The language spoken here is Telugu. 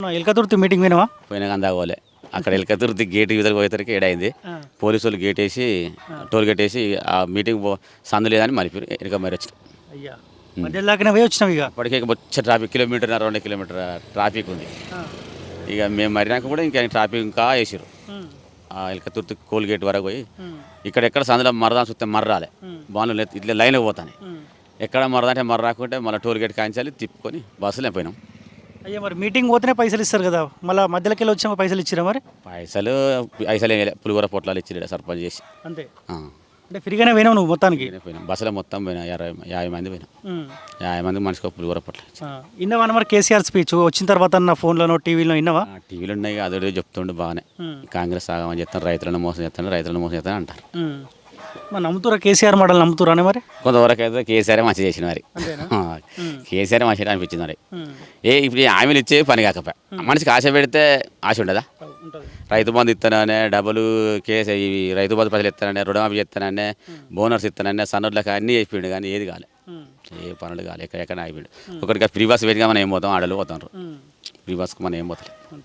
ఎల్కతుర్తి మీటింగ్ వినవా? పోయినా అందా పోలే అక్కడ ఎల్కతుర్తి గేట్ యూజర్ పోయేసరికి ఏడైంది. పోలీసు వాళ్ళు గేట్ వేసి టోల్ గేట్ వేసి ఆ మీటింగ్ సందు లేదని మరిపోయి వెనక మరి వచ్చిన అయ్యా మధ్యలో దాకా పోయి వచ్చినావు ఇక. ఇప్పటికే వచ్చే ట్రాఫిక్ కిలోమీటర్ 2 కిలోమీటర్ ట్రాఫిక్ ఉంది. ఇక మేము మరినాక కూడా ఇంకా ట్రాఫిక్ ఇంకా వేసారు. ఎల్కతుర్తి కోల్ గేట్ వరకు పోయి ఇక్కడెక్కడ సందులో మరదా చూస్తే మర్రాలే బాగుంది ఇట్లా లైన్కి పోతాను. ఎక్కడ మరదంటే మర్రాకుంటే మళ్ళీ టోల్ గేట్ కాయించాలి తిప్పుకొని బస్సులో పోయినాం. అయ్యా మరి మీటింగ్ పోతేనే పైసలు ఇస్తారు కదా, మళ్ళీ మధ్యలోకి వెళ్ళి వచ్చాక పైసలు ఇచ్చిరా మరి? పైసలు ఏం పులిహోర పొట్లాలు ఇచ్చి సర్పంచ్ చేసి అంతే. అంటే ఫ్రీగానే పోయినావు నువ్వు మొత్తానికి? పోయినాం బస్సులో మొత్తం పోయినా 50 మంది పోయినాం. 50 మంది మనిషికి ఒక పులిహోర పొట్ల. విన్నావా మరి కేసీఆర్ స్పీచ్ వచ్చిన తర్వాత నా ఫోన్లోనో టీవీలో విన్నావా? టీవీలు ఉన్నాయి అదే చెప్తుండే బాగానే కాంగ్రెస్ ఆగమని చెప్తాను, రైతులను మోసం చేస్తాను అంటారు. మరి నమ్ముతురా కేసీఆర్ మోడల్ నమ్ముతురానే మరి? కొంతవరకు అయితే కేసీఆర్ మంచి చేసిన మరి. కేసీఆర్ మంచిగా అనిపించింది మరి. ఇప్పుడు హామీలు ఇచ్చే పని కాకపోయా మనిషికి ఆశ పెడితే ఆశ ఉండదా? రైతు బంధు ఇస్తాననే డబ్బులు ఇవి రైతు బంధు పైసలు ఇస్తాననే రుణమాఫీ చేస్తాననే బోనర్స్ ఇస్తాననే సన్నర్లకు అన్నీ అయిపోయిండు కానీ ఏది కాలే, ఏ పనులు కాలే, ఎక్కడ ఆగిపోయిండు. ఒకటిగా ఫ్రీ బస్ పెట్టిగా మనం ఏం పోతాం, ఆడలు పోతాం, ఫ్రీ బస్కి మనం ఏం పోతాం.